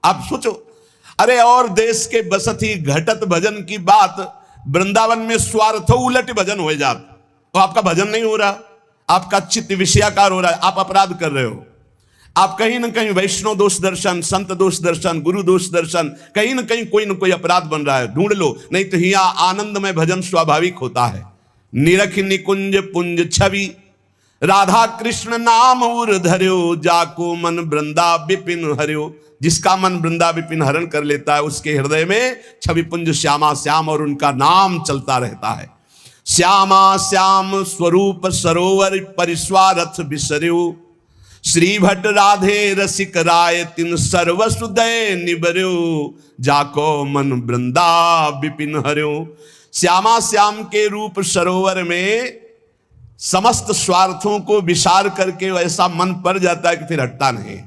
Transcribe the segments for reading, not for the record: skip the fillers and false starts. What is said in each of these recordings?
आप सोचो, अरे और देश के बसती घटत भजन की बात, वृंदावन में स्वार्थ उलट भजन हो जात, तो आपका भजन नहीं हो रहा, आपका चित्त विषयाकार हो रहा है, आप अपराध कर रहे हो। आप कहीं ना कहीं वैष्णव दोष दर्शन, संत दोष दर्शन, गुरु दोष दर्शन, कहीं ना कहीं कोई ना कोई अपराध बन रहा है, ढूंढ लो। नहीं तो हिया आनंद में भजन स्वाभाविक होता है। निरख निकुंज पुंज छवि, राधा कृष्ण नाम उर धर्यो, जाको मन वृंदा विपिन हर्यो। जिसका मन वृंदा विपिन हरण कर लेता है, उसके हृदय में छवि पुंज श्यामा श्याम और उनका नाम चलता रहता है। श्यामा श्याम स्वरूप सरोवर, परिस्वारथ बिसर्यो। श्री भट्ट राधे रसिक राय, तिन सर्वसुदय निबर्यो, जाको मन वृंदा विपिन हर्यो। श्यामा श्याम के रूप सरोवर में समस्त स्वार्थों को विसार करके ऐसा मन पड़ जाता है कि फिर हटता नहीं।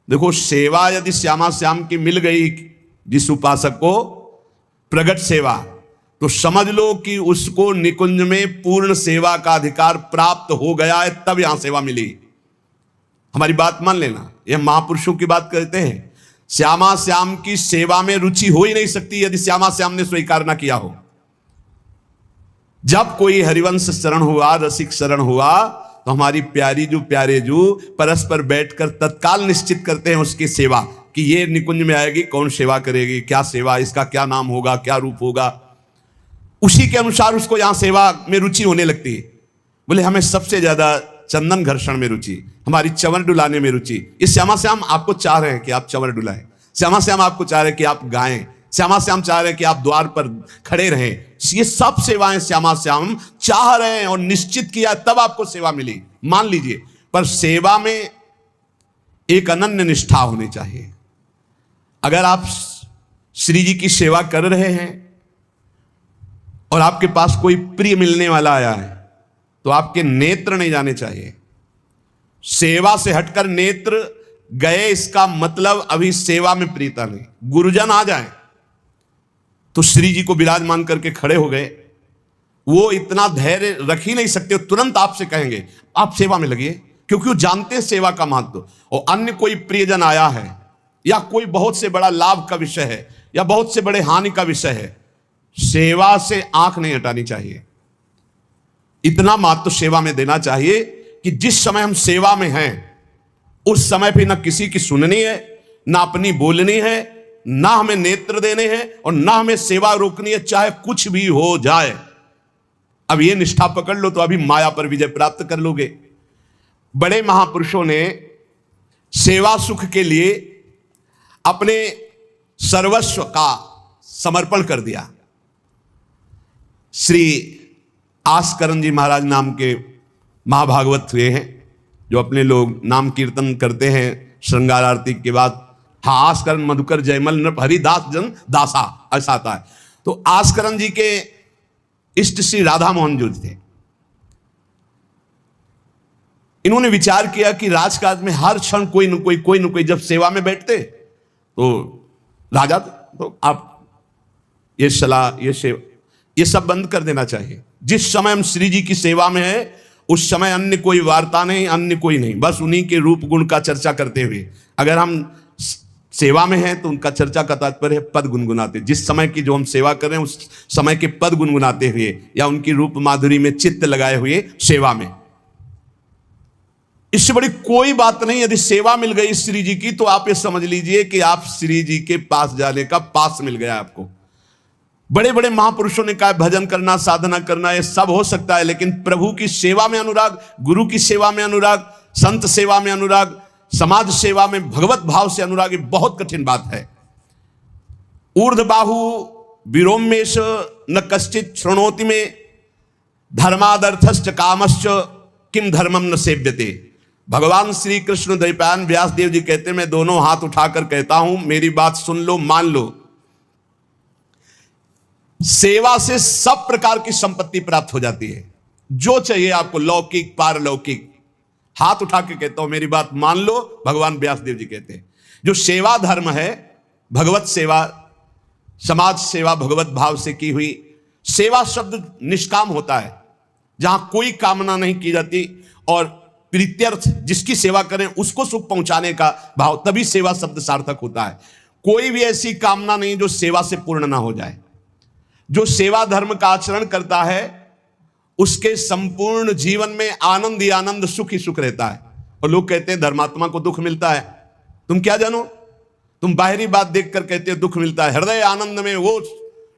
देखो, सेवा यदि श्यामा श्याम की मिल गई जिस उपासक को, प्रगट सेवा, तो समझ लो कि उसको निकुंज में पूर्ण सेवा का अधिकार प्राप्त हो गया है, तब यहां सेवा मिली। हमारी बात मान लेना, यह महापुरुषों की बात कहते हैं। श्यामा श्याम की सेवा में रुचि हो ही नहीं सकती यदि श्यामा श्याम ने स्वीकार ना किया हो। जब कोई हरिवंश शरण हुआ, रसिक शरण हुआ, तो हमारी प्यारी जो प्यारे जो परस्पर बैठकर तत्काल निश्चित करते हैं उसकी सेवा, कि ये निकुंज में आएगी, कौन सेवा करेगी, क्या सेवा, इसका क्या नाम होगा, क्या रूप होगा। उसी के अनुसार उसको यहां सेवा में रुचि होने लगती है। बोले हमें सबसे ज्यादा चंदन घर्षण में रुचि, हमारी चंवर डुलाने में रुचि। इस श्यामा श्याम आपको चाह रहे हैं कि आप चंवर डुलाएं, श्यामा श्याम आपको चाह रहे हैं कि आप गाएं, श्यामा श्याम चाह रहे हैं कि आप द्वार पर खड़े रहें। ये सब सेवाएं श्यामा श्याम चाह रहे हैं और निश्चित किया, तब आपको सेवा मिली, मान लीजिए। पर सेवा में एक अनन्य निष्ठा होनी चाहिए। अगर आप श्री जी की सेवा कर रहे हैं और आपके पास कोई प्रिय मिलने वाला आया है, तो आपके नेत्र नहीं जाने चाहिए। सेवा से हटकर नेत्र गए, इसका मतलब अभी सेवा में प्रीता नहीं। गुरुजन आ जाए तो श्री जी को विराजमान करके खड़े हो गए, वो इतना धैर्य रख ही नहीं सकते, तुरंत आपसे कहेंगे आप सेवा में लगिए, क्योंकि वो जानते हैं सेवा का महत्व। और अन्य कोई प्रियजन आया है या कोई बहुत से बड़ा लाभ का विषय है या बहुत से बड़े हानि का विषय है, सेवा से आंख नहीं हटानी चाहिए। इतना महत्व सेवा में देना चाहिए कि जिस समय हम सेवा में हैं उस समय भी ना किसी की सुननी है, ना अपनी बोलनी है, ना हमें नेत्र देने हैं और ना हमें सेवा रोकनी है, चाहे कुछ भी हो जाए। अब ये निष्ठा पकड़ लो तो अभी माया पर विजय प्राप्त कर लोगे। बड़े महापुरुषों ने सेवा सुख के लिए अपने सर्वस्व का समर्पण कर दिया। श्री आस्करण जी महाराज नाम के महाभागवत हुए हैं, जो अपने लोग नाम कीर्तन करते हैं श्रृंगार आरती के बाद। हाँ, आस्करण मधुकर जयमल नृप हरिदास जन दासा, ऐसा आता है। तो आस्करण जी के इष्ट श्री राधा मोहन जी थे। इन्होंने विचार किया कि राजकाज में हर क्षण कोई न कोई जब सेवा में बैठते तो राजा, तो आप ये सलाह, ये सेवा, ये सब बंद कर देना चाहिए। जिस समय हम श्री जी की सेवा में है उस समय अन्य कोई वार्ता नहीं, अन्य कोई नहीं, बस उन्हीं के रूप गुण का चर्चा करते हुए। अगर हम सेवा में हैं तो उनका चर्चा का तात्पर्य है पद गुनगुनाते, जिस समय की जो हम सेवा कर रहे हैं उस समय के पद गुनगुनाते हुए या उनकी रूप माधुरी में चित्त लगाए हुए सेवा में। इससे बड़ी कोई बात नहीं। यदि सेवा मिल गई श्री जी की तो आप ये समझ लीजिए कि आप श्री जी के पास जाने का पास मिल गया आपको। बड़े बड़े महापुरुषों ने कहा भजन करना, साधना करना, ये सब हो सकता है, लेकिन प्रभु की सेवा में अनुराग, गुरु की सेवा में अनुराग, संत सेवा में अनुराग, समाज सेवा में भगवत भाव से अनुराग, ये बहुत कठिन बात है। ऊर्ध्वबाहु विरोमेश न कश्चित शृणोति में, धर्मादर्थश्च कामश्च किम धर्मम न सेव्यते। भगवान श्री कृष्ण द्वैपायन व्यास देव जी कहते, मैं दोनों हाथ उठाकर कहता हूं, मेरी बात सुन लो, मान लो। सेवा से सब प्रकार की संपत्ति प्राप्त हो जाती है, जो चाहिए आपको, लौकिक पारलौकिक। हाथ उठा के कहता हूं, मेरी बात मान लो। भगवान व्यासदेव जी कहते हैं जो सेवा धर्म है, भगवत सेवा, समाज सेवा, भगवत भाव से की हुई सेवा, शब्द निष्काम होता है, जहां कोई कामना नहीं की जाती और प्रीत्यर्थ, जिसकी सेवा करें उसको सुख पहुंचाने का भाव, तभी सेवा शब्द सार्थक होता है। कोई भी ऐसी कामना नहीं जो सेवा से पूर्ण ना हो जाए। जो सेवा धर्म का आचरण करता है उसके संपूर्ण जीवन में आनंद ही आनंद, सुख ही सुख रहता है। और लोग कहते हैं धर्मात्मा को दुख मिलता है। तुम क्या जानो, तुम बाहरी बात देखकर कहते हो दुख मिलता है। हृदय आनंद में वो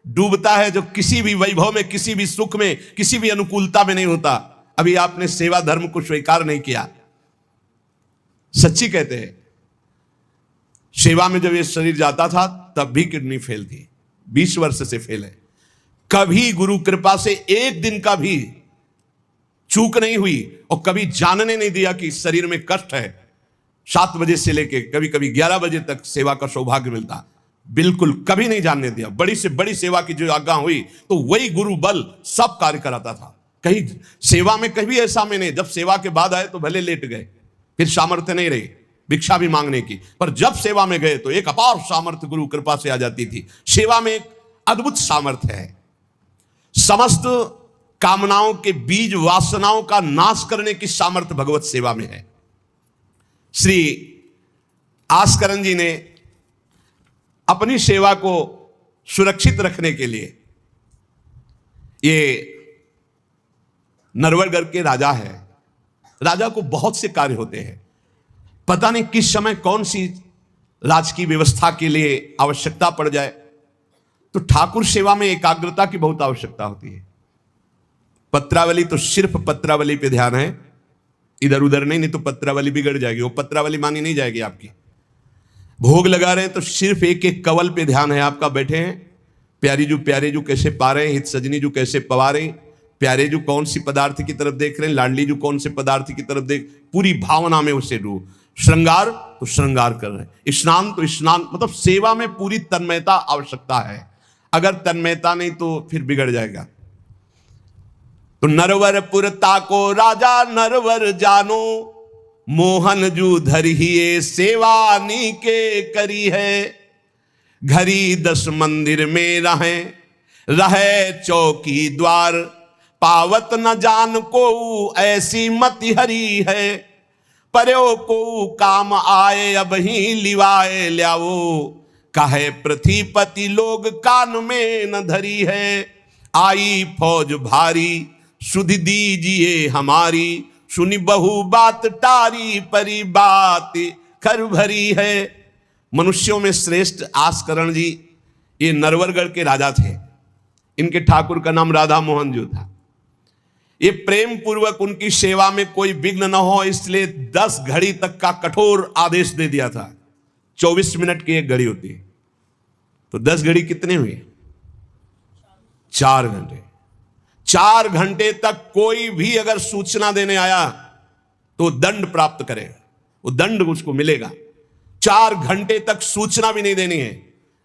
डूबता है जो किसी भी वैभव में, किसी भी सुख में, किसी भी अनुकूलता में नहीं होता। अभी आपने सेवा धर्म को स्वीकार नहीं किया। सच्ची कहते हैं, सेवा में जब ये शरीर जाता था तब भी किडनी फेल थी, 20 वर्ष से फेल है। कभी गुरु कृपा से एक दिन का भी चूक नहीं हुई और कभी जानने नहीं दिया कि शरीर में कष्ट है। 7 बजे से लेके कभी कभी 11 बजे तक सेवा का सौभाग्य मिलता, बिल्कुल कभी नहीं जानने दिया। बड़ी से बड़ी सेवा की जो आज्ञा हुई तो वही गुरु बल सब कार्य कराता था। कहीं सेवा में कभी ऐसा में नहीं, जब सेवा के बाद आए तो भले लेट गए, फिर सामर्थ्य नहीं रही भिक्षा भी मांगने की, पर जब सेवा में गए तो एक अपार सामर्थ्य गुरु कृपा से आ जाती थी। सेवा में एक अद्भुत सामर्थ्य है। समस्त कामनाओं के बीज, वासनाओं का नाश करने की सामर्थ्य भगवत सेवा में है। श्री आस्करन जी ने अपनी सेवा को सुरक्षित रखने के लिए, ये नरवरगढ़ के राजा है, राजा को बहुत से कार्य होते हैं, पता नहीं किस समय कौन सी राजकीय व्यवस्था के लिए आवश्यकता पड़ जाए, तो ठाकुर सेवा में एकाग्रता की बहुत आवश्यकता होती है। पत्रावली तो सिर्फ पत्रावली पे ध्यान है, इधर उधर नहीं तो पत्रावली बिगड़ जाएगी, वो पत्रावली मानी नहीं जाएगी आपकी। भोग लगा रहे हैं तो सिर्फ एक एक कवल पे ध्यान है आपका। बैठे हैं, प्यारे जू कैसे पा रहे हैं, हित सजनी जू कैसे पवा रहे हैं, प्यारे जू कौन सी पदार्थ की तरफ देख रहे हैं, लाडली जू कौन से पदार्थ की तरफ देख, पूरी भावना में उसे डूब। श्रृंगार तो श्रृंगार कर रहे हैं, स्नान तो स्नान, मतलब सेवा में पूरी तन्मयता आवश्यकता है। अगर तन्मयता नहीं तो फिर बिगड़ जाएगा। तो नरवरपुर ताको राजा नरवर जानो, मोहन जू धरिए सेवा नी के करी है। घरी 10 मंदिर में रहे चौकी द्वार, पावत न जान को ऐसी मति हरी है। पर्यो को काम आए अब ही लिवाए ल्याओ, कहे पृथ्वीपति लोग कान में न धरी है। आई फौज भारी सुध दीजिए हमारी, सुनी बहु बात टारी परी बात कर भरी है। मनुष्यों में श्रेष्ठ आस्करण जी ये नरवरगढ़ के राजा थे। इनके ठाकुर का नाम राधा मोहन जी था। ये प्रेम पूर्वक उनकी सेवा में कोई विघ्न न हो इसलिए 10 घड़ी तक का कठोर आदेश दे दिया था। 24 मिनट की एक घड़ी होती है, तो 10 घड़ी कितने हुए? 4 घंटे। 4 घंटे तक कोई भी अगर सूचना देने आया तो दंड प्राप्त करेगा, वो दंड उसको मिलेगा। 4 घंटे तक सूचना भी नहीं देनी है।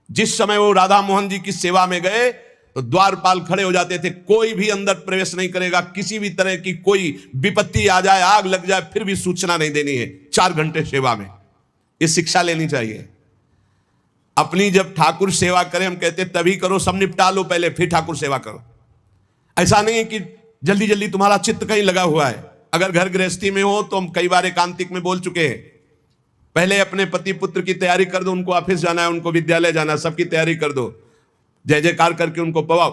जिस समय वो राधा मोहन जी की सेवा में गए तो द्वारपाल खड़े हो जाते थे, कोई भी अंदर प्रवेश नहीं करेगा। किसी भी तरह की कोई विपत्ति आ जाए, आग लग जाए, फिर भी सूचना नहीं देनी है। 4 घंटे सेवा में ये शिक्षा लेनी चाहिए। अपनी जब ठाकुर सेवा करें, हम कहते तभी करो, सब निपटा लो पहले फिर ठाकुर सेवा करो। ऐसा नहीं है कि जल्दी जल्दी तुम्हारा चित्त कहीं लगा हुआ है। अगर घर गृहस्थी में हो तो हम कई बार एकांतिक में बोल चुके हैं, पहले अपने पति पुत्र की तैयारी कर दो। उनको ऑफिस जाना है, उनको विद्यालय जाना है, सबकी तैयारी कर दो, जय जयकार करके उनको पवाओ।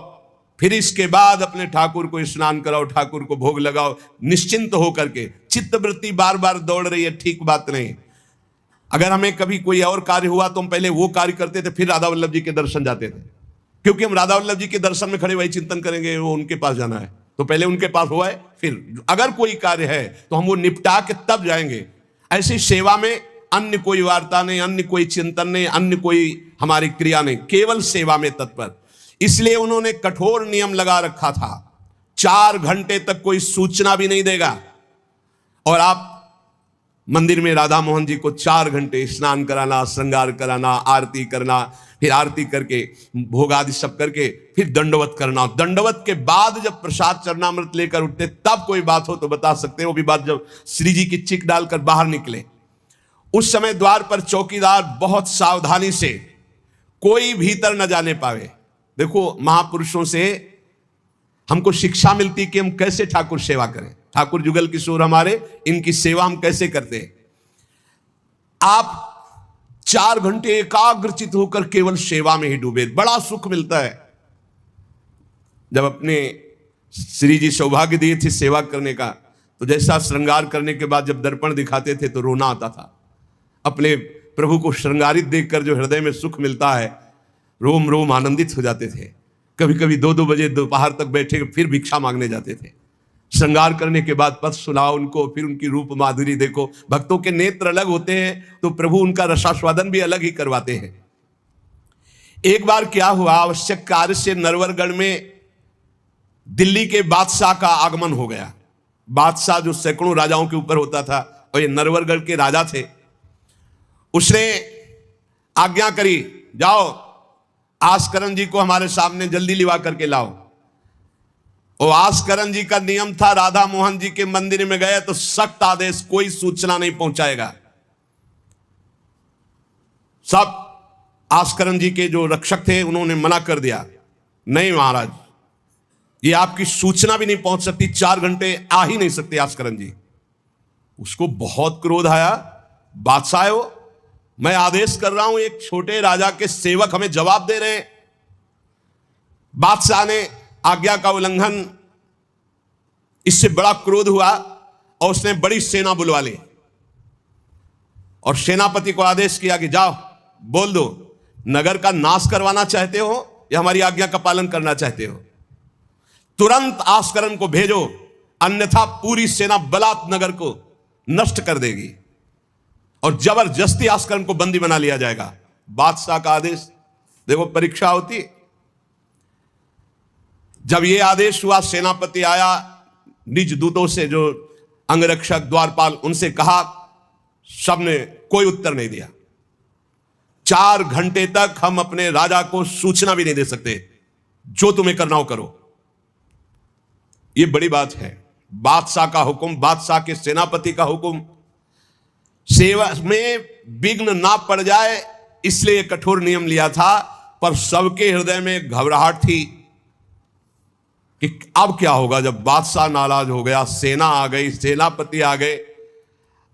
फिर इसके बाद अपने ठाकुर को स्नान कराओ, ठाकुर को भोग लगाओ, निश्चिंत हो करके। चित्तवृत्ति बार बार दौड़ रही है, ठीक बात नहीं। अगर हमें कभी कोई और कार्य हुआ तो हम पहले वो कार्य करते थे, फिर राधा वल्लभ जी के दर्शन जाते थे, क्योंकि हम राधा वल्लभ जी के दर्शन में खड़े वही चिंतन करेंगे, वो उनके पास जाना है तो पहले उनके पास हुआ है, फिर अगर कोई कार्य है तो हम वो निपटा के तब जाएंगे। ऐसी सेवा में अन्य कोई वार्ता नहीं, अन्य कोई चिंतन नहीं, अन्य कोई हमारी क्रिया नहीं, केवल सेवा में तत्पर। इसलिए उन्होंने कठोर नियम लगा रखा था, 4 घंटे तक कोई सूचना भी नहीं देगा। और आप मंदिर में राधा मोहन जी को 4 घंटे स्नान कराना, श्रृंगार कराना, आरती करना, फिर आरती करके भोग आदि सब करके फिर दंडवत करना। दंडवत के बाद जब प्रसाद चरणामृत लेकर उठते तब कोई बात हो तो बता सकते हैं, वो भी बात जब श्री जी की चिक डालकर बाहर निकले। उस समय द्वार पर चौकीदार बहुत सावधानी से कोई भीतर न जाने पावे। देखो महापुरुषों से हमको शिक्षा मिलती कि हम कैसे ठाकुर सेवा करें। ठाकुर जुगल किशोर हमारे, इनकी सेवा हम कैसे करते हैं। आप 4 घंटे एकाग्रचित होकर केवल सेवा में ही डूबे, बड़ा सुख मिलता है। जब अपने श्री जी सौभाग्य दिए थे सेवा करने का, तो जैसा श्रृंगार करने के बाद जब दर्पण दिखाते थे तो रोना आता था। अपने प्रभु को श्रृंगारित देखकर जो हृदय में सुख मिलता है, रोम रोम आनंदित हो जाते थे। कभी कभी 2-2 बजे दोपहर तक बैठे फिर भिक्षा मांगने जाते थे। श्रृंगार करने के बाद पद सुनाओ उनको, फिर उनकी रूप माधुरी देखो। भक्तों के नेत्र अलग होते हैं तो प्रभु उनका रसास्वादन भी अलग ही करवाते हैं। एक बार क्या हुआ, आवश्यक कार्य से नरवरगढ़ में दिल्ली के बादशाह का आगमन हो गया। बादशाह जो सैकड़ों राजाओं के ऊपर होता था, और ये नरवरगढ़ के राजा थे। उसने आज्ञा करी, जाओ आस्करण जी को हमारे सामने जल्दी लिवा करके लाओ। और आस्करण जी का नियम था, राधा मोहन जी के मंदिर में गए तो सख्त आदेश, कोई सूचना नहीं पहुंचाएगा। सब आस्करण जी के जो रक्षक थे उन्होंने मना कर दिया, नहीं महाराज, ये आपकी सूचना भी नहीं पहुंच सकती, 4 घंटे आ ही नहीं सकते आस्करण जी। उसको बहुत क्रोध आया, बादशाह हो, मैं आदेश कर रहा हूं, एक छोटे राजा के सेवक हमें जवाब दे रहे हैं। बादशाह ने आज्ञा का उल्लंघन, इससे बड़ा क्रोध हुआ और उसने बड़ी सेना बुलवा ली और सेनापति को आदेश किया कि जाओ बोल दो, नगर का नाश करवाना चाहते हो या हमारी आज्ञा का पालन करना चाहते हो। तुरंत आस्करण को भेजो, अन्यथा पूरी सेना बलात् नगर को नष्ट कर देगी और जबरदस्ती आस्करण को बंदी बना लिया जाएगा। बादशाह का आदेश, देखो परीक्षा होती। जब यह आदेश हुआ, सेनापति आया, निज दूतों से जो अंगरक्षक द्वारपाल, उनसे कहा, सबने कोई उत्तर नहीं दिया। 4 घंटे तक हम अपने राजा को सूचना भी नहीं दे सकते, जो तुम्हें करना हो करो। यह बड़ी बात है, बादशाह का हुक्म, बादशाह के सेनापति का हुक्म, सेवा में विघ्न ना पड़ जाए इसलिए कठोर नियम लिया था। पर सबके हृदय में घबराहट थी कि अब क्या होगा, जब बादशाह नाराज हो गया, सेना आ गई, सेनापति आ गए,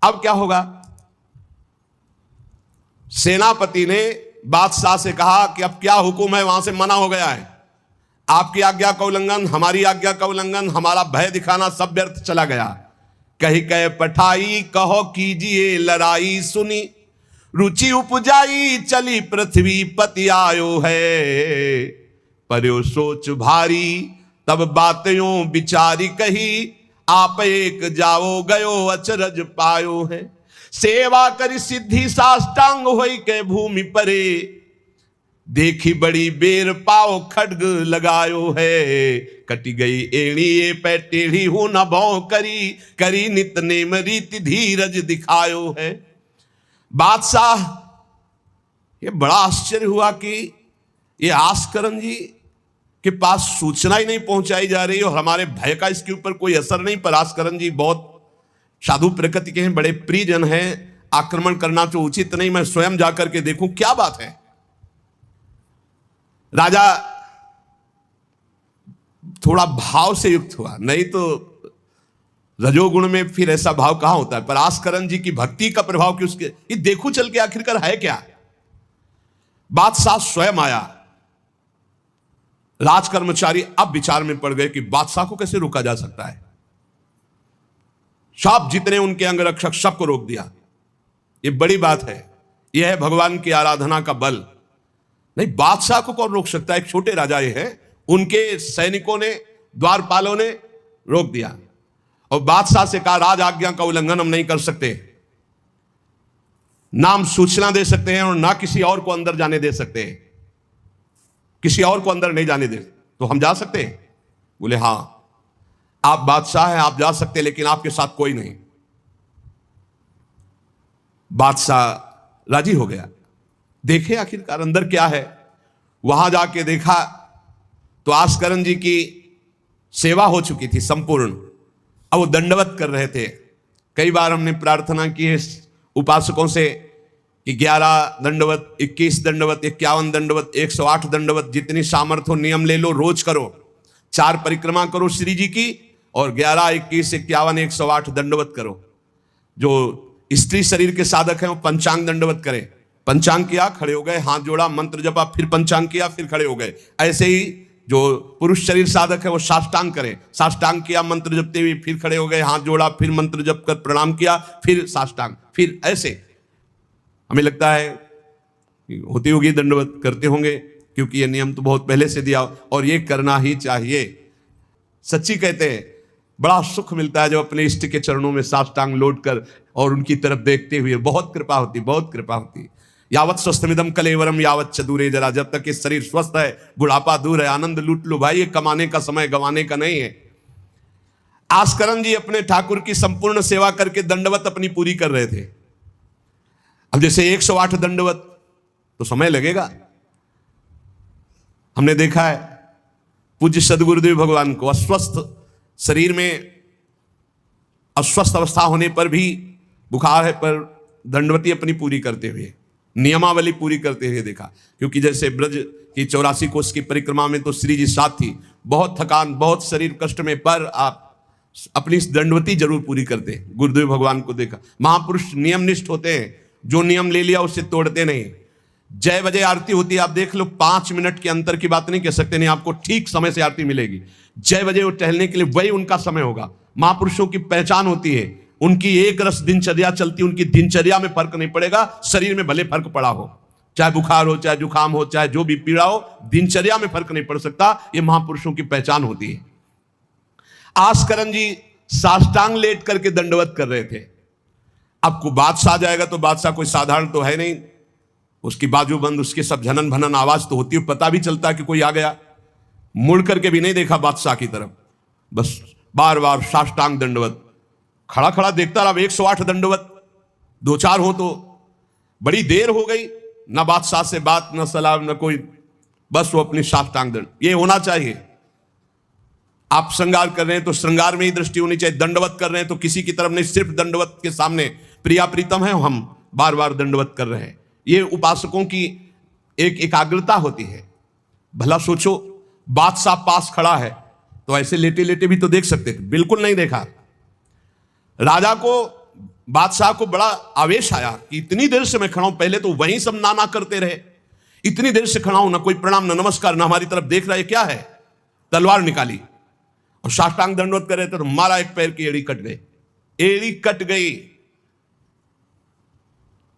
अब क्या होगा। सेनापति ने बादशाह से कहा कि अब क्या हुक्म है, वहां से मना हो गया है, आपकी आज्ञा का उल्लंघन, हमारी आज्ञा का उल्लंघन, हमारा भय दिखाना सब व्यर्थ चला गया। कही कह पठाई, कहो कीजिए लड़ाई, सुनी रुचि उपजाई, चली पृथ्वी पति आयो है। पर्यो सोच भारी, तब बातों विचारी कही, आप एक जाओ गयो अचरज पायो है। सेवा करी सिद्धि साष्टांग होई के भूमि परे, देखी बड़ी बेर पाओ खड्ग लगायो है। कटी गई एड़ी ये पै टेढ़ी हूं न भौ करी, करी नित नेम रीति धीरज दिखायो है। बादशाह ये बड़ा आश्चर्य हुआ कि ये आस्करण जी के पास सूचना ही नहीं पहुंचाई जा रही और हमारे भय का इसके ऊपर कोई असर नहीं। पर आस्करण जी बहुत साधु प्रकृति के हैं, बड़े प्रियजन हैं, आक्रमण करना तो उचित नहीं, मैं स्वयं जाकर के देखूं क्या बात है। राजा थोड़ा भाव से युक्त हुआ, नहीं तो रजोगुण में फिर ऐसा भाव कहां होता है। पर आस्करण जी की भक्ति का प्रभाव कि उसके ये देखो चल के आखिरकार है क्या। बादशाह स्वयं आया। राज कर्मचारी अब विचार में पड़ गए कि बादशाह को कैसे रोका जा सकता है। सब जितने उनके अंगरक्षक सबको रोक दिया। ये बड़ी बात है, यह है भगवान की आराधना का बल। नहीं, बादशाह को कौन रोक सकता है, एक छोटे राजा ये हैं, उनके सैनिकों ने, द्वारपालों ने रोक दिया और बादशाह से कहा राज आज्ञा का उल्लंघन हम नहीं कर सकते, ना हम सूचना दे सकते हैं और ना किसी और को अंदर जाने दे सकते हैं, किसी और को अंदर नहीं जाने दे, तो हम जा सकते हैं। बोले हां आप बादशाह हैं, आप जा सकते हैं, लेकिन आपके साथ कोई नहीं। बादशाह राजी हो गया। देखे आखिरकार अंदर क्या है। वहां जाके देखा तो आस्करण जी की सेवा हो चुकी थी संपूर्ण। अब वो दंडवत कर रहे थे। कई बार हमने प्रार्थना की है उपासकों से कि 11 दंडवत, 21 दंडवत, 51 दंडवत, 108 दंडवत, जितनी सामर्थ्य हो नियम ले लो, रोज करो, 4 परिक्रमा करो श्री जी की और 11, 21, 51, 108 दंडवत करो। जो स्त्री शरीर के साधक हैं वो पंचांग दंडवत करें। पंचांग किया, खड़े हो गए, हाथ जोड़ा, मंत्र जपा, फिर पंचांग किया, फिर खड़े हो गए। ऐसे ही जो पुरुष शरीर साधक है वो साष्टांग करें। साष्टांग किया मंत्र जपते हुए, फिर खड़े हो गए, हाथ जोड़ा, फिर मंत्र जप कर प्रणाम किया, फिर साष्टांग, फिर ऐसे। हमें लगता है होती होगी दंडवत, करते होंगे, क्योंकि ये नियम तो बहुत पहले से दिया और ये करना ही चाहिए। सच्ची कहते हैं बड़ा सुख मिलता है जब अपने इष्ट के चरणों में साष्टांग लौट कर और उनकी तरफ देखते हुए। बहुत कृपा होती, बहुत कृपा होती। यावत स्वस्थमिदम कलेवरम यावत च दूरे जरा, जब तक ये शरीर स्वस्थ है, बुढ़ापा दूर है, आनंद लूट लो भाई, ये कमाने का समय गंवाने का नहीं है। आस्करन जी अपने ठाकुर की संपूर्ण सेवा करके दंडवत अपनी पूरी कर रहे थे। अब जैसे 108 दंडवत तो समय लगेगा। हमने देखा है पूज्य सदगुरुदेव भगवान को अस्वस्थ शरीर में, अस्वस्थ अवस्था होने पर भी, बुखार है पर दंडवती अपनी पूरी करते हुए, नियमावली पूरी करते हुए देखा। क्योंकि जैसे ब्रज की 84 कोस की परिक्रमा में तो श्री जी साथ थी, बहुत थकान, बहुत शरीर कष्ट में, पर आप अपनी दंडवती जरूर पूरी करते। गुरुदेव भगवान को देखा। महापुरुष नियमनिष्ठ होते हैं, जो नियम ले लिया उससे तोड़ते नहीं। जय बजे आरती होती है, आप देख लो, 5 मिनट के अंतर की बात नहीं कह सकते, नहीं आपको ठीक समय से आरती मिलेगी। जय बजे वो टहलने के लिए वही उनका समय होगा। महापुरुषों की पहचान होती है, उनकी एक रस दिनचर्या चलती, उनकी दिनचर्या में फर्क नहीं पड़ेगा, शरीर में भले फर्क पड़ा हो, चाहे बुखार हो, चाहे जुकाम हो, चाहे जो भी पीड़ा हो, दिनचर्या में फर्क नहीं पड़ सकता। ये महापुरुषों की पहचान होती है। आस्करन जी साष्टांग लेट करके दंडवत कर रहे थे। आपको बादशाह जाएगा तो बादशाह कोई साधारण तो है नहीं, उसकी बाजू बंद, उसके सब झनन भनन आवाज तो होती है, पता भी चलता कि कोई आ गया। मुड़ करके भी नहीं देखा बादशाह की तरफ, बस बार बार साष्टांग दंडवत, खड़ा खड़ा देखता रहा। 108 दंडवत, 2-4 हो तो बड़ी देर हो गई, ना बादशाह से बात, ना सलाम, न कोई, बस वो अपनी साष्टांग दंड। ये होना चाहिए। आप श्रृंगार कर रहे हैं तो श्रृंगार में ही दृष्टि होनी चाहिए, दंडवत कर रहे हैं तो किसी की तरफ नहीं, सिर्फ दंडवत के सामने। प्रिया प्रीतम है, हम बार बार दंडवत कर रहे हैं। ये उपासकों की एक एकाग्रता होती है। भला सोचो, बादशाह पास खड़ा है तो ऐसे लेटे लेटे भी तो देख सकते थे, बिल्कुल नहीं देखा। राजा को, बादशाह को बड़ा आवेश आया कि इतनी देर से मैं खड़ा हूं, पहले तो वहीं सब नाना करते रहे, इतनी देर से खड़ा हूं, ना कोई प्रणाम, ना नमस्कार, ना हमारी तरफ देख रहा है, क्या है। तलवार निकाली और साष्टांग दंडवत कर रहे थे तो मारा, एक पैर की एड़ी कट गई, एड़ी कट गई,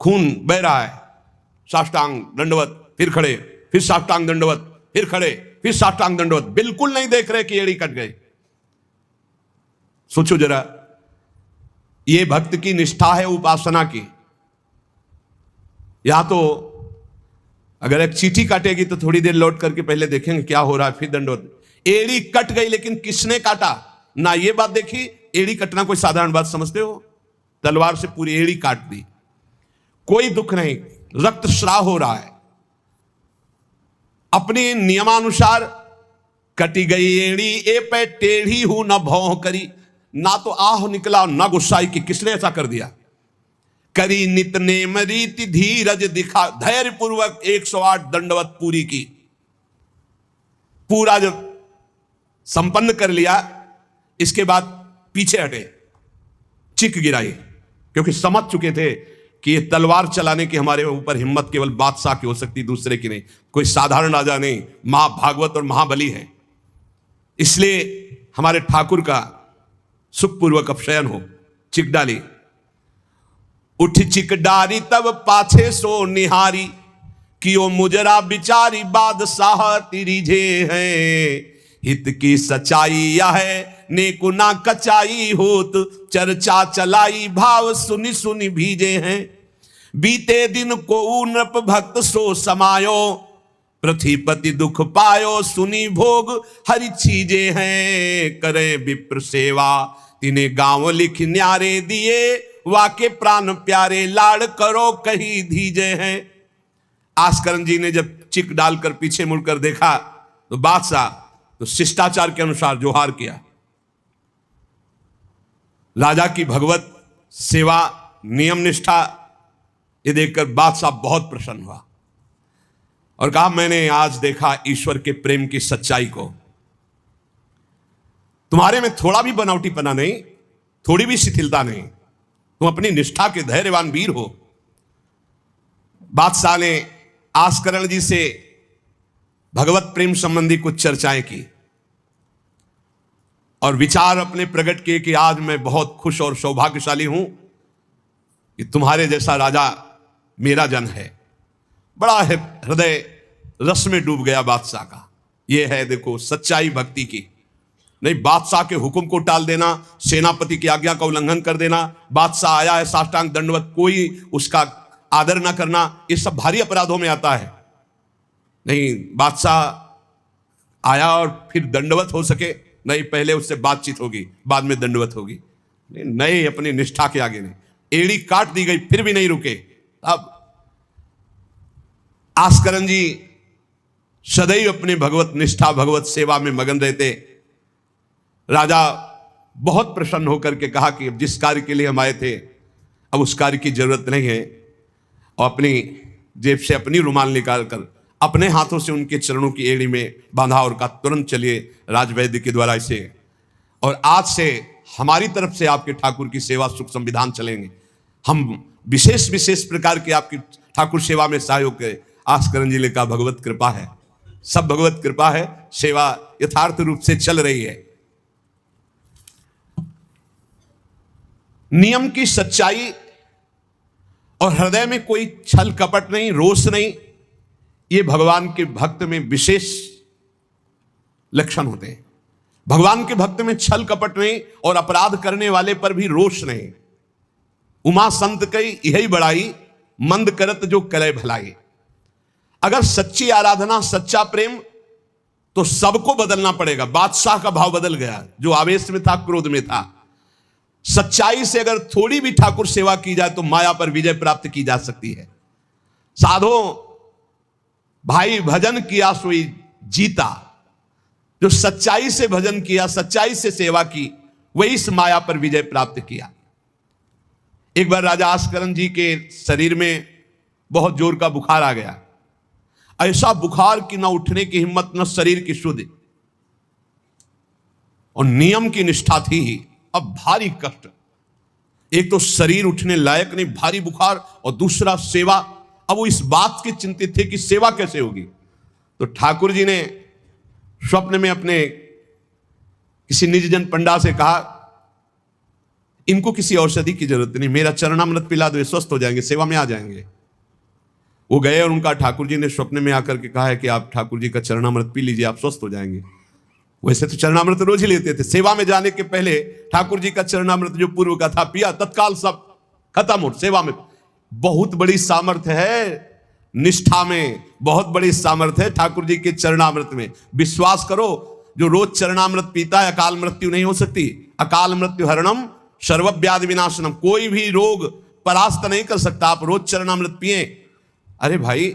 खून बह रहा है। साष्टांग दंडवत, फिर खड़े, फिर साष्टांग दंडवत, फिर खड़े, फिर साष्टांग दंडवत, बिल्कुल नहीं देख रहे कि एड़ी कट गई। सोचो जरा, ये भक्त की निष्ठा है उपासना की। यहां तो अगर एक चींटी काटेगी तो थोड़ी देर लौट करके पहले देखेंगे क्या हो रहा है, फिर दंडवत। एड़ी कट गई, लेकिन किसने काटा, ना ये बात देखी। एड़ी कटना कोई साधारण बात समझते हो? तलवार से पूरी एड़ी काट दी, कोई दुख नहीं, रक्तस्राव हो रहा है। अपने नियमानुसार कटी गई एड़ी, ए पे टेढ़ी हूं न भौं करी, ना तो आह निकला ना गुस्साई कि किसने ऐसा कर दिया। करी नित नेम रीति धीरज दिखा, धैर्य पूर्वक 108 दंडवत पूरी की। पूरा जब संपन्न कर लिया, इसके बाद पीछे हटे, चिक गिराई, क्योंकि समझ चुके थे कि ये तलवार चलाने की हमारे ऊपर हिम्मत केवल बादशाह की हो सकती, दूसरे की नहीं। कोई साधारण राजा नहीं, महाभागवत और महाबली है। इसलिए हमारे ठाकुर का सुखपूर्वक अपशयन हो। चिक डाली, उठ चिक डारी तब पाछे सो निहारी, कियो मुजरा बिचारी बादशाह तिरिझे हैं। हित की सच्चाई यह है नेकु ना कचाई होत, चर्चा चलाई भाव सुनि सुनि भीजे हैं। बीते दिन को नृप भक्त सो समायो, पृथ्वीपति दुख पायो सुनी भोग हरि चीजे हैं। करे विप्र सेवा तिने गांव लिख न्यारे दिए, वाके प्राण प्यारे लाड़ करो कहीं धीजे हैं। आस्करन जी ने जब चिक डालकर पीछे मुड़कर देखा तो बादशाह तो शिष्टाचार के अनुसार जोहार किया। राजा की भगवत सेवा, नियम निष्ठा, ये देखकर बादशाह बहुत प्रसन्न हुआ और कहा मैंने आज देखा ईश्वर के प्रेम की सच्चाई को। तुम्हारे में थोड़ा भी बनावटीपना नहीं, थोड़ी भी शिथिलता नहीं, तुम अपनी निष्ठा के धैर्यवान वीर हो। बादशाह ने आस्करण जी से भगवत प्रेम संबंधी कुछ चर्चाएं की और विचार अपने प्रकट किए कि आज मैं बहुत खुश और सौभाग्यशाली हूं कि तुम्हारे जैसा राजा मेरा जन है। बड़ा हृदय रस में डूब गया बादशाह का। यह है देखो सच्चाई भक्ति की। नहीं बादशाह के हुक्म को टाल देना, सेनापति की आज्ञा का उल्लंघन कर देना, बादशाह आया है साष्टांग दंडवत, कोई उसका आदर ना करना, ये सब भारी अपराधों में आता है। नहीं बादशाह आया और फिर दंडवत हो सके, नहीं पहले उससे बातचीत होगी, बाद में दंडवत होगी। नहीं अपनी निष्ठा के आगे नहीं, एड़ी काट दी गई फिर भी नहीं रुके। अब आस्करण जी सदैव अपने भगवत निष्ठा भगवत सेवा में मगन रहते। राजा बहुत प्रसन्न होकर के कहा कि अब जिस कार्य के लिए हम आए थे अब उस कार्य की जरूरत नहीं है, और अपनी जेब से अपनी रुमाल निकाल कर अपने हाथों से उनके चरणों की एड़ी में बांधा और कहा तुरंत चलिए राजवैद्य के द्वारा इसे, और आज से हमारी तरफ से आपके ठाकुर की सेवा सुख संविधान चलेंगे। हम विशेष विशेष प्रकार की आपकी ठाकुर सेवा में सहयोग करें। आस्करण जी ने कहा भगवत कृपा है, सब भगवत कृपा है, सेवा यथार्थ रूप से चल रही है। नियम की सच्चाई और हृदय में कोई छल कपट नहीं, रोष नहीं, ये भगवान के भक्त में विशेष लक्षण होते हैं। भगवान के भक्त में छल कपट नहीं और अपराध करने वाले पर भी रोष नहीं। उमा संत कई यही बड़ाई, मंद करत जो करे भलाई। अगर सच्ची आराधना सच्चा प्रेम तो सबको बदलना पड़ेगा। बादशाह का भाव बदल गया, जो आवेश में था क्रोध में था। सच्चाई से अगर थोड़ी भी ठाकुर सेवा की जाए तो माया पर विजय प्राप्त की जा सकती है। साधो भाई भजन किया सोई जीता, जो सच्चाई से भजन किया सच्चाई से सेवा की वही इस माया पर विजय प्राप्त किया। एक बार राजा आस्करण जी के शरीर में बहुत जोर का बुखार आ गया, ऐसा बुखार कि न उठने की हिम्मत न शरीर की शुद्धि, और नियम की निष्ठा थी ही। अब भारी कष्ट, एक तो शरीर उठने लायक नहीं, भारी बुखार, और दूसरा सेवा। अब वो इस बात की चिंतित थे कि सेवा कैसे होगी। तो ठाकुर जी ने स्वप्न में अपने किसी निजजन पंडा से कहा इनको किसी औषधि की जरूरत नहीं, मेरा चरणामृत पिला दो, स्वस्थ हो जाएंगे, सेवा में आ जाएंगे। वो गए और उनका ठाकुर जी ने स्वप्न में आकर के कहा है कि आप ठाकुर जी का चरणामृत पी लीजिए, आप स्वस्थ हो जाएंगे। वैसे तो चरणामृत रोज ही लेते थे, सेवा में जाने के पहले ठाकुर जी का चरणामृत जो पूर्व का था पिया, तत्काल सब खत्म हो। सेवा में बहुत बड़ी सामर्थ्य है, निष्ठा में बहुत बड़ी सामर्थ्य है ठाकुर जी के चरणामृत में। विश्वास करो, जो रोज चरणामृत पीता है अकाल मृत्यु नहीं हो सकती। अकाल मृत्यु हरणम सर्वव्याधि विनाशनम, कोई भी रोग परास्त नहीं कर सकता। आप रोज चरणामृत पिए। अरे भाई,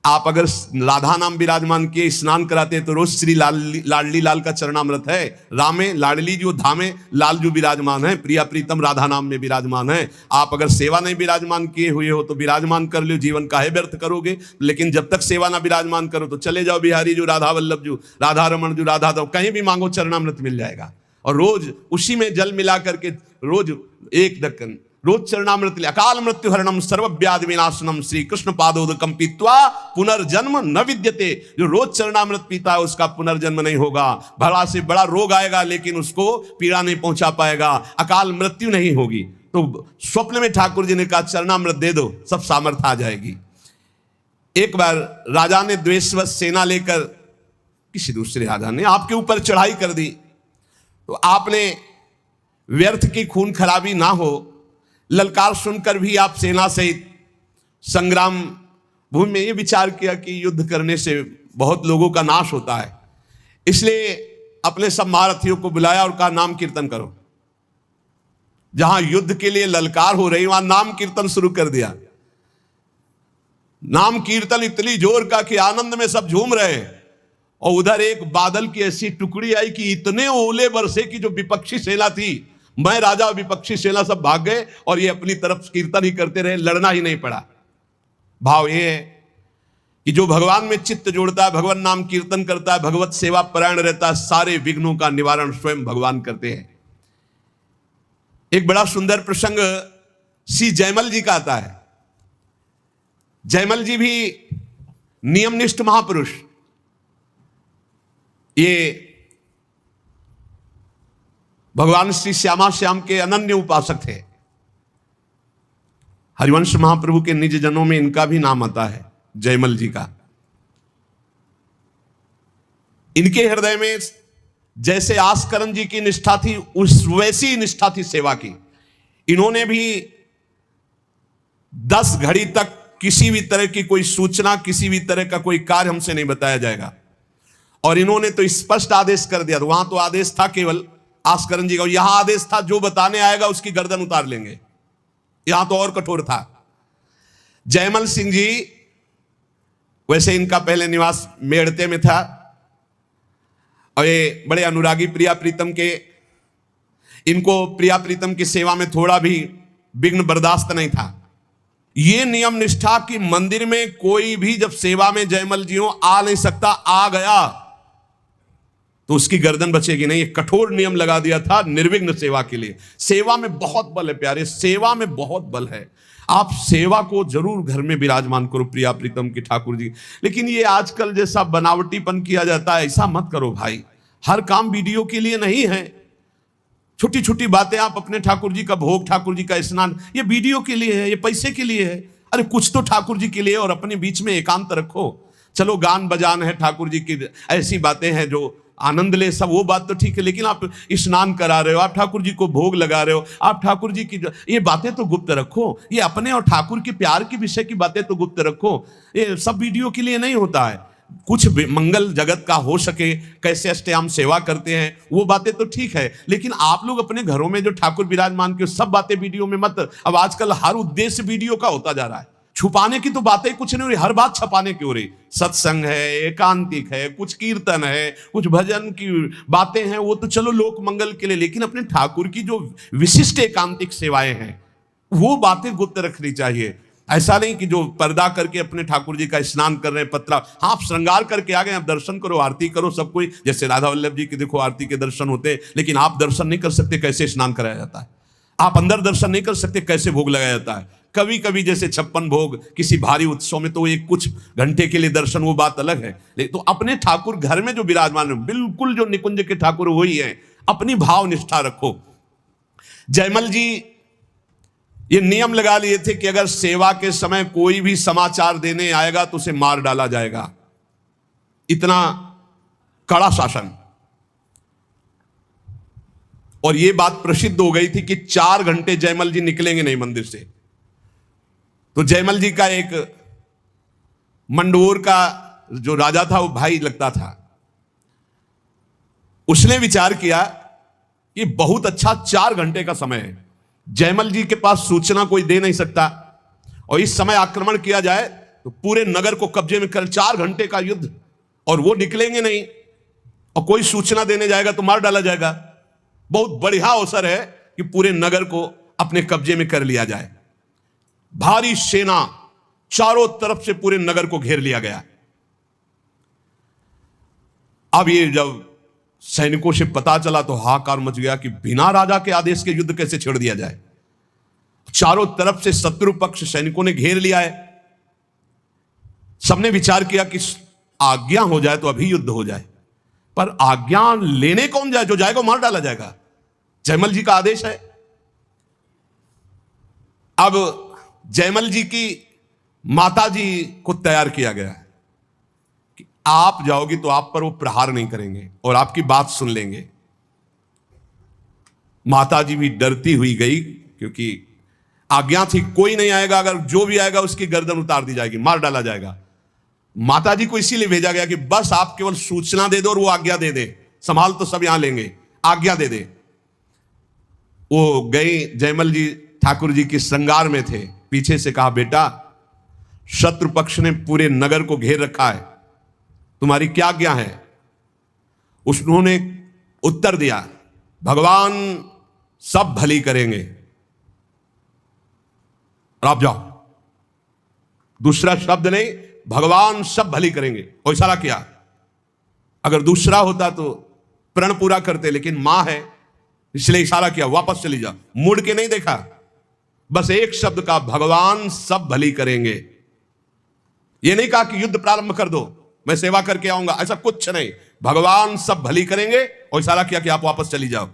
आप अगर राधा नाम विराजमान किए स्नान कराते तो रोज श्री लाडली लाल का चरणामृत है। रामे लाडली जो धामे लाल जो विराजमान है, प्रिया प्रीतम राधा नाम में विराजमान है। आप अगर सेवा नहीं विराजमान किए हुए हो तो विराजमान कर लो, जीवन काहे व्यर्थ करोगे। लेकिन जब तक सेवा ना विराजमान करो तो चले जाओ बिहारी जो, राधा वल्लभ जो, राधा रमन जो, राधा दो, कहीं भी मांगो चरणामृत मिल जाएगा। और रोज उसी में जल मिला करके रोज एक ढक्कन रोज चरणामृत ले। अकाल मृत्यु हरणम सर्वव्याधि विनाशनम श्री कृष्ण पादोदकम पीत्वा पुनर्जन्म न विद्यते। जो रोज चरणामृत पीता है उसका पुनर्जन्म नहीं होगा। बड़ा से बड़ा रोग आएगा लेकिन उसको पीड़ा नहीं पहुंचा पाएगा, अकाल मृत्यु नहीं होगी। तो स्वप्न में ठाकुर जी ने कहा चरणामृत दे दो, सब सामर्थ्य आ जाएगी। एक बार राजा ने द्वेषवश सेना लेकर, किसी दूसरे राजा ने आपके ऊपर चढ़ाई कर दी, तो आपने व्यर्थ की खून खराबी ना हो ललकार सुनकर भी आप सेना सहित संग्राम भूमि में ये विचार किया कि युद्ध करने से बहुत लोगों का नाश होता है। इसलिए अपने सब महारथियों को बुलाया और कहा नाम कीर्तन करो। जहां युद्ध के लिए ललकार हो रही वहां नाम कीर्तन शुरू कर दिया। नाम कीर्तन इतनी जोर का कि आनंद में सब झूम रहे, और उधर एक बादल की ऐसी टुकड़ी आई कि इतने ओले बरसे कि जो विपक्षी सेना थी, मैं राजा विपक्षी सेना सब भाग गए और ये अपनी तरफ कीर्तन ही करते रहे, लड़ना ही नहीं पड़ा। भाव ये है कि जो भगवान में चित्त जोड़ता है, भगवान नाम कीर्तन करता है, भगवत सेवा परायण रहता है, सारे विघ्नों का निवारण स्वयं भगवान करते हैं। एक बड़ा सुंदर प्रसंग श्री जयमल जी का आता है। जयमल जी भी नियमनिष्ठ महापुरुष, ये भगवान श्री श्यामा श्याम के अनन्य उपासक थे। हरिवंश महाप्रभु के निज जनों में इनका भी नाम आता है, जयमल जी का। इनके हृदय में जैसे आस्करण जी की निष्ठा थी, उस वैसी निष्ठा थी सेवा की। इन्होंने भी 10 घड़ी तक किसी भी तरह की कोई सूचना, किसी भी तरह का कोई कार्य हमसे नहीं बताया जाएगा। और इन्होंने तो स्पष्ट आदेश कर दिया। वहां तो आदेश था केवल आस्करण जी का, यहां आदेश था जो बताने आएगा उसकी गर्दन उतार लेंगे। यहां तो और कठोर था। जयमल सिंह जी, वैसे इनका पहले निवास मेड़ते में था और ये बड़े अनुरागी प्रिया प्रीतम के, इनको प्रिया प्रीतम की सेवा में थोड़ा भी विघ्न बर्दाश्त नहीं था। ये नियम निष्ठा की मंदिर में कोई भी जब सेवा में जयमल जी हो आ नहीं सकता, आ गया तो उसकी गर्दन बचेगी नहीं। एक कठोर नियम लगा दिया था निर्विघ्न सेवा के लिए। सेवा में बहुत बल है प्यारे, सेवा में बहुत बल है। आप सेवा को जरूर घर में विराजमान करो प्रिया प्रीतम की ठाकुर जी, लेकिन ये आजकल जैसा बनावटीपन किया जाता है ऐसा मत करो भाई। हर काम वीडियो के लिए नहीं है। छोटी छोटी बातें, आप अपने ठाकुर जी का भोग, ठाकुर जी का स्नान, ये वीडियो के लिए है, ये पैसे के लिए है। अरे कुछ तो ठाकुर जी के लिए और अपने बीच में एकांत रखो। चलो गान बजान है, ठाकुर जी की ऐसी बातें हैं जो आनंद ले, सब वो बात तो ठीक है, लेकिन आप स्नान करा रहे हो, आप ठाकुर जी को भोग लगा रहे हो, आप ठाकुर जी की ये बातें तो गुप्त रखो। ये अपने और ठाकुर के प्यार के विषय की बातें तो गुप्त रखो। ये सब वीडियो के लिए नहीं होता है। कुछ मंगल जगत का हो सके, कैसे अष्टयाम सेवा करते हैं, वो बातें तो ठीक है, लेकिन आप लोग अपने घरों में जो ठाकुर विराजमान के सब बातें वीडियो में मत। अब आजकल हर उद्देश्य वीडियो का होता जा रहा है। छुपाने की तो बातें कुछ नहीं हो रही, हर बात छपाने की हो रही। सत्संग है, एकांतिक है, कुछ कीर्तन है, कुछ भजन की बातें हैं, वो तो चलो लोक मंगल के लिए, लेकिन अपने ठाकुर की जो विशिष्ट एकांतिक सेवाएं हैं वो बातें गुप्त रखनी चाहिए। ऐसा नहीं कि जो पर्दा करके अपने ठाकुर जी का स्नान कर रहे हैं, पतला, हाँ आप श्रृंगार करके आ गए, आप दर्शन करो, आरती करो, सब कोई, जैसे राधा वल्लभ जी की देखो आरती के दर्शन होते हैं, लेकिन आप दर्शन नहीं कर सकते कैसे स्नान कराया जाता है। आप अंदर दर्शन नहीं कर सकते कैसे भोग लगाया जाता है। कभी कभी जैसे 56 भोग किसी भारी उत्सव में तो एक कुछ घंटे के लिए दर्शन, वो बात अलग है। लेकिन तो अपने ठाकुर घर में जो विराजमान है, बिल्कुल जो निकुंज के ठाकुर वही है, अपनी भाव निष्ठा रखो। जयमल जी ये नियम लगा लिए थे कि अगर सेवा के समय कोई भी समाचार देने आएगा तो उसे मार डाला जाएगा। इतना कड़ा शासन। और यह बात प्रसिद्ध हो गई थी कि 4 घंटे जयमल जी निकलेंगे नहीं मंदिर से। तो जयमल जी का एक मंडोर का जो राजा था, वो भाई लगता था, उसने विचार किया कि बहुत अच्छा 4 घंटे का समय है, जयमल जी के पास सूचना कोई दे नहीं सकता, और इस समय आक्रमण किया जाए तो पूरे नगर को कब्जे में कर, 4 घंटे का युद्ध, और वो निकलेंगे नहीं, और कोई सूचना देने जाएगा तो मार डाला जाएगा। बहुत बढ़िया अवसर है कि पूरे नगर को अपने कब्जे में कर लिया जाए। भारी सेना चारों तरफ से पूरे नगर को घेर लिया गया। अब ये जब सैनिकों से पता चला तो हाहाकार मच गया कि बिना राजा के आदेश के युद्ध कैसे छेड़ दिया जाए। चारों तरफ से शत्रु पक्ष सैनिकों ने घेर लिया है। सबने विचार किया कि आज्ञा हो जाए तो अभी युद्ध हो जाए, पर आज्ञा लेने कौन जाए? जो जाएगा मार डाला जाएगा। जयमल जी का आदेश है। अब जयमल जी की माता जी को तैयार किया गया है कि आप जाओगी तो आप पर वो प्रहार नहीं करेंगे और आपकी बात सुन लेंगे। माता जी भी डरती हुई गई, क्योंकि आज्ञा थी कोई नहीं आएगा, अगर जो भी आएगा उसकी गर्दन उतार दी जाएगी, मार डाला जाएगा। माता जी को इसीलिए भेजा गया कि बस आप केवल सूचना दे दो और वो आज्ञा दे दे, संभाल तो सब यहां लेंगे, आज्ञा दे दे। वो गई, जयमल जी ठाकुर जी के श्रृंगार में थे, पीछे से कहा, बेटा शत्रु पक्ष ने पूरे नगर को घेर रखा है, तुम्हारी क्या आज्ञा है? उन्होंने उत्तर दिया, भगवान सब भली करेंगे और आप जाओ। दूसरा शब्द नहीं, भगवान सब भली करेंगे, और इशारा किया। अगर दूसरा होता तो प्रण पूरा करते, लेकिन मां है इसलिए इशारा किया वापस चली जा। मुड़ के नहीं देखा, बस एक शब्द का, भगवान सब भली करेंगे। ये नहीं कहा कि युद्ध प्रारंभ कर दो, मैं सेवा करके आऊंगा, ऐसा कुछ नहीं। भगवान सब भली करेंगे, और इशारा किया कि आप वापस चली जाओ।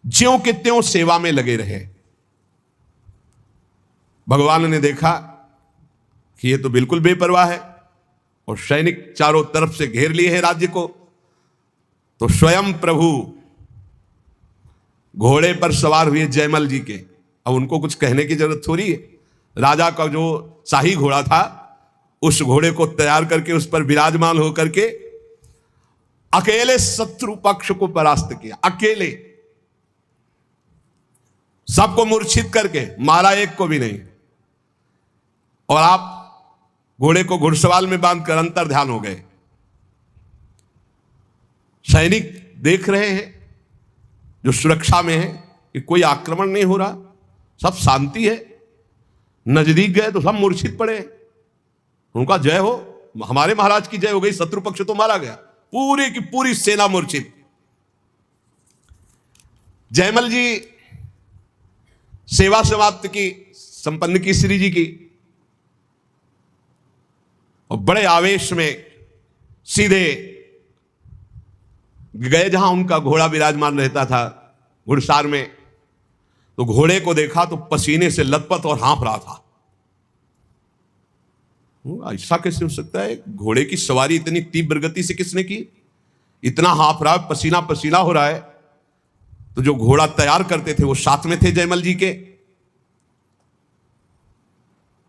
ज्यों के त्यों सेवा में लगे रहे। भगवान ने देखा कि ये तो बिल्कुल बेपरवाह है, और सैनिक चारों तरफ से घेर लिए हैं राज्य को। तो स्वयं प्रभु घोड़े पर सवार हुए जयमल जी के। अब उनको कुछ कहने की जरूरत थोड़ी है। राजा का जो शाही घोड़ा था, उस घोड़े को तैयार करके उस पर विराजमान होकर के अकेले शत्रु पक्ष को परास्त किया। अकेले सबको मूर्छित करके मारा, एक को भी नहीं। और आप घोड़े को घुड़सवार में बांधकर अंतर ध्यान हो गए। सैनिक देख रहे हैं जो सुरक्षा में है कि कोई आक्रमण नहीं हो रहा, सब शांति है। नजदीक गए तो सब मूर्छित पड़े। उनका जय हो, हमारे महाराज की जय हो गई, शत्रु पक्ष तो मारा गया। पूरी की पूरी सेना मूर्छित। जयमल जी सेवा समाप्त की, संपन्न की श्री जी की, और बड़े आवेश में सीधे गए जहां उनका घोड़ा विराजमान रहता था घुड़सार में। तो घोड़े को देखा तो पसीने से लथपथ और हाँफ रहा था। ऐसा कैसे हो सकता है? घोड़े की सवारी इतनी तीव्र गति से किसने की? इतना हाँफ रहा है, पसीना पसीना हो रहा है। तो जो घोड़ा तैयार करते थे वो साथ में थे जयमल जी के।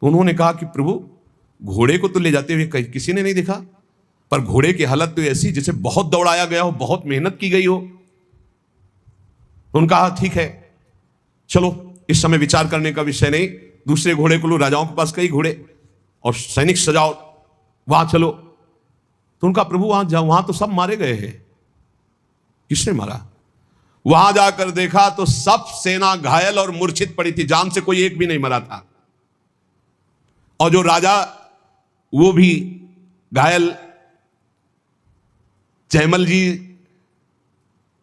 तो उन्होंने कहा कि प्रभु, घोड़े को तो ले जाते हुए किसी ने नहीं देखा, पर घोड़े की हालत तो ऐसी जैसे बहुत दौड़ाया गया हो, बहुत मेहनत की गई हो। उनका कहा ठीक है, चलो, इस समय विचार करने का विषय नहीं, दूसरे घोड़े को लो, राजाओं के पास कई घोड़े और सैनिक सजाओ, वहां चलो। तो उनका प्रभु वहां जाओ, वहां तो सब मारे गए हैं। किसने मारा? वहां जाकर देखा तो सब सेना घायल और मूर्छित पड़ी थी, जान से कोई एक भी नहीं मरा था। और जो राजा वो भी घायल। जयमल जी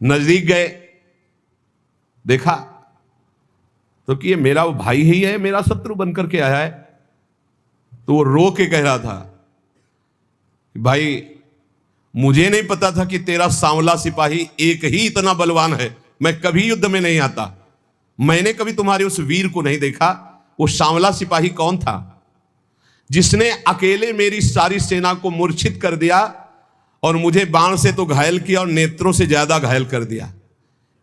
नजदीक गए, देखा तो कि ये मेरा वो भाई ही है, मेरा शत्रु बनकर के आया है। तो वो रो के कह रहा था, भाई मुझे नहीं पता था कि तेरा सांवला सिपाही एक ही इतना बलवान है। मैं कभी युद्ध में नहीं आता, मैंने कभी तुम्हारे उस वीर को नहीं देखा। वो सांवला सिपाही कौन था जिसने अकेले मेरी सारी सेना को मूर्छित कर दिया, और मुझे बाण से तो घायल किया और नेत्रों से ज्यादा घायल कर दिया।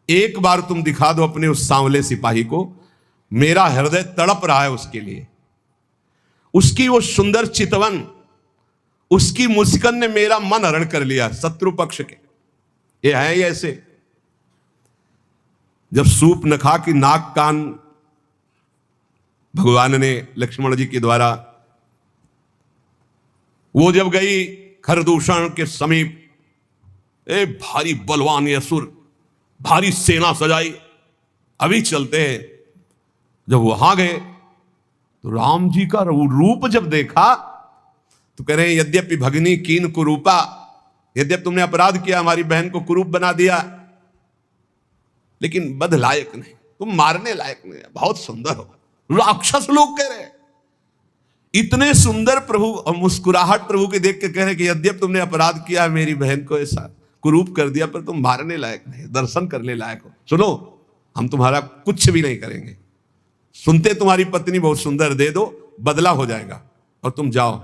एक बार तुम दिखा दो अपने उस सांवले सिपाही को, मेरा हृदय तड़प रहा है उसके लिए। उसकी वो सुंदर चितवन, उसकी मुस्कान ने मेरा मन हरण कर लिया शत्रु पक्ष के। ये है ही ऐसे। जब सूप नखा की नाक कान भगवान ने लक्ष्मण जी के द्वारा, वो जब गई खरदूषण के समीप, भारी बलवान ये असुर, भारी सेना सजाई, अभी चलते हैं। जब वहां गए तो राम जी का रूप जब देखा तो कह रहे, यद्यपि भगनी कीन कुरूपा, यद्यपि तुमने अपराध किया, हमारी बहन को कुरूप बना दिया, लेकिन बध लायक नहीं, तुम मारने लायक नहीं, बहुत सुंदर हो। राक्षस लोग कह रहे, इतने सुंदर प्रभु, और मुस्कुराहट प्रभु के देख के कह रहे कि यद्यपि तुमने अपराध किया, मेरी बहन को ऐसा कुरूप कर दिया, पर तुम मारने लायक नहीं, दर्शन करने लायक हो। सुनो, हम तुम्हारा कुछ भी नहीं करेंगे। सुनते तुम्हारी पत्नी बहुत सुंदर, दे दो, बदला हो जाएगा और तुम जाओ।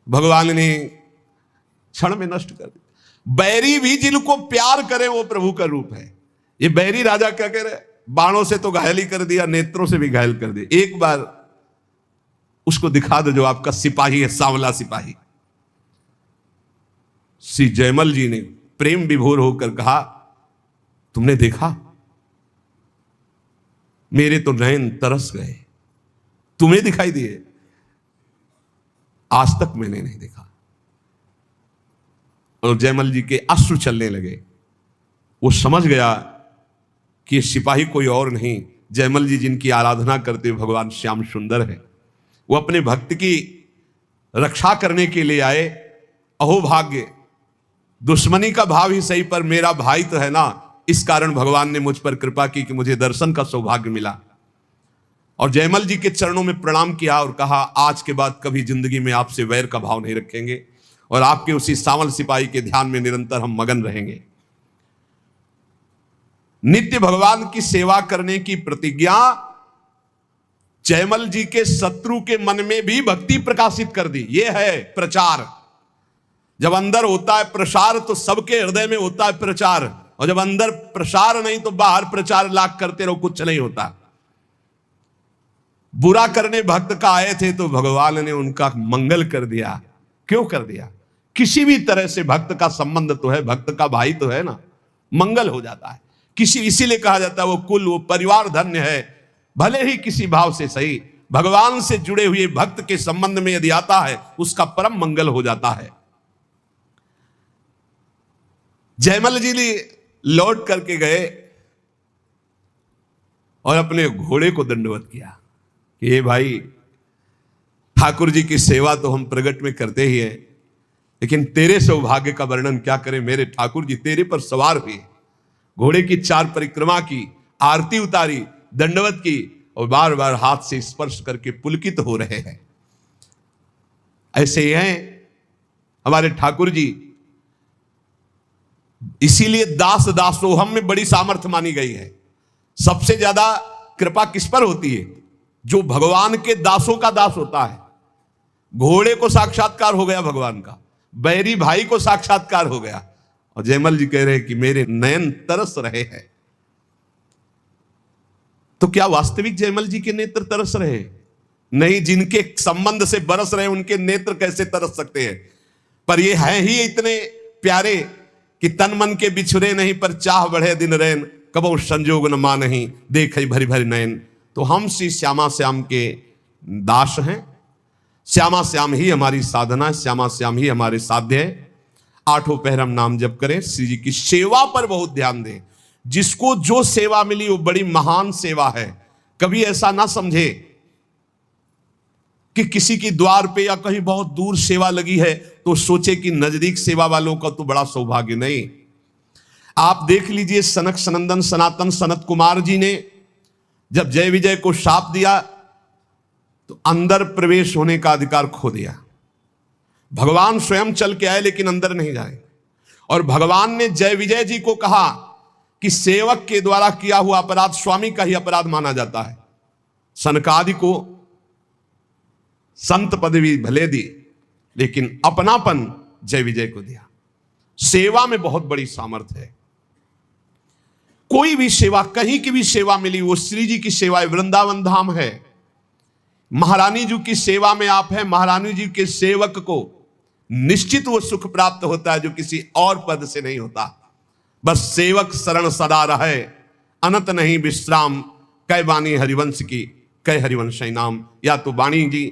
भगवान ने क्षण में नष्ट कर दिया। बैरी भी जिनको प्यार करे वो प्रभु का रूप है। ये बैरी राजा क्या कह रहे, बाणों से तो घायल ही कर दिया, नेत्रों से भी घायल कर दिया। एक बार उसको दिखा दो जो आपका सिपाही है, सांवला सिपाही। श्री जयमल जी ने प्रेम विभोर होकर कहा, तुमने देखा, मेरे तो नयन तरस गए, तुम्हें दिखाई दिए, आज तक मैंने नहीं देखा। और जयमल जी के अश्रु चलने लगे। वो समझ गया कि सिपाही कोई और नहीं, जयमल जी जिनकी आराधना करते हुए भगवान श्याम सुंदर है। वो अपने भक्त की रक्षा करने के लिए आए। अहो भाग्य, दुश्मनी का भाव ही सही पर मेरा भाई तो है ना, इस कारण भगवान ने मुझ पर कृपा की कि मुझे दर्शन का सौभाग्य मिला। और जयमल जी के चरणों में प्रणाम किया और कहा, आज के बाद कभी जिंदगी में आपसे वैर का भाव नहीं रखेंगे और आपके उसी सांवल सिपाही के ध्यान में निरंतर हम मगन रहेंगे। नित्य भगवान की सेवा करने की प्रतिज्ञा जयमल जी के शत्रु के मन में भी भक्ति प्रकाशित कर दी। यह है प्रचार। जब अंदर होता है प्रसार तो सबके हृदय में होता है प्रचार, और जब अंदर प्रसार नहीं तो बाहर प्रचार लाख करते रहो, कुछ नहीं होता। बुरा करने भक्त का आए थे तो भगवान ने उनका मंगल कर दिया। क्यों कर दिया? किसी भी तरह से भक्त का संबंध तो है, भक्त का भाई तो है ना, मंगल हो जाता है। इसीलिए कहा जाता है वो कुल, वो परिवार धन्य है। भले ही किसी भाव से सही, भगवान से जुड़े हुए भक्त के संबंध में यदि आता है उसका परम मंगल हो जाता है। जयमल जी ने लौट करके गए और अपने घोड़े को दंडवत किया कि ये भाई, ठाकुर जी की सेवा तो हम प्रगट में करते ही हैं, लेकिन तेरे सौभाग्य का वर्णन क्या करें। मेरे ठाकुर जी तेरे पर सवार हुए, घोड़े की 4 परिक्रमा की, आरती उतारी, दंडवत की और बार बार हाथ से स्पर्श करके पुलकित हो रहे हैं। ऐसे ही हैं हमारे ठाकुर जी। इसीलिए दास दासोहम में बड़ी सामर्थ्य मानी गई है। सबसे ज्यादा कृपा किस पर होती है? जो भगवान के दासों का दास होता है। घोड़े को साक्षात्कार हो गया भगवान का, बैरी भाई को साक्षात्कार हो गया, और जयमल जी कह रहे हैं कि मेरे नयन तरस रहे हैं। तो क्या वास्तविक जयमल जी के नेत्र तरस रहे? नहीं, जिनके संबंध से बरस रहे उनके नेत्र कैसे तरस सकते हैं? पर ये हैं ही इतने प्यारे कि तन मन के बिछुरे नहीं, पर चाह बढ़े दिन रैन, कबो संजोग न मा नहीं, देखे भरी भरी नयन। तो हम श्री श्यामा श्याम के दास हैं। श्यामा श्याम ही हमारी साधना है, श्यामा श्याम ही हमारे साध्य है। 8 पहर हम नाम जप करें, श्री जी की सेवा पर बहुत ध्यान दें। जिसको जो सेवा मिली वो बड़ी महान सेवा है। कभी ऐसा ना समझे कि किसी की द्वार पे या कहीं बहुत दूर सेवा लगी है तो सोचे कि नजदीक सेवा वालों का तो बड़ा सौभाग्य। नहीं, आप देख लीजिए, सनक सनंदन सनातन सनत कुमार जी ने जब जय विजय को शाप दिया तो अंदर प्रवेश होने का अधिकार खो दिया। भगवान स्वयं चल के आए लेकिन अंदर नहीं जाए। और भगवान ने जय विजय जी को कहा कि सेवक के द्वारा किया हुआ अपराध स्वामी का ही अपराध माना जाता है। सनकादि को संत पदवी भले दी, लेकिन अपनापन जय विजय को दिया। सेवा में बहुत बड़ी सामर्थ्य है। कोई भी सेवा, कहीं की भी सेवा मिली, वो श्री जी की सेवा है, वृंदावन धाम है। महारानी जी की सेवा में आप हैं, महारानी जी के सेवक को निश्चित वो सुख प्राप्त होता है जो किसी और पद से नहीं होता। बस सेवक शरण सदा रहे, अनंत नहीं विश्राम, कै वाणी हरिवंश की, कै हरिवंश नाम। या तो वाणी जी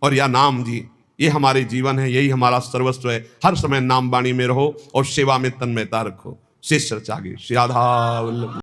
और या नाम जी, ये हमारे जीवन है, यही हमारा सर्वस्व है। हर समय नाम वाणी में रहो और सेवा में तन्मयता रखो। शेष चर्चा आगे। श्री राधा वल्लभ।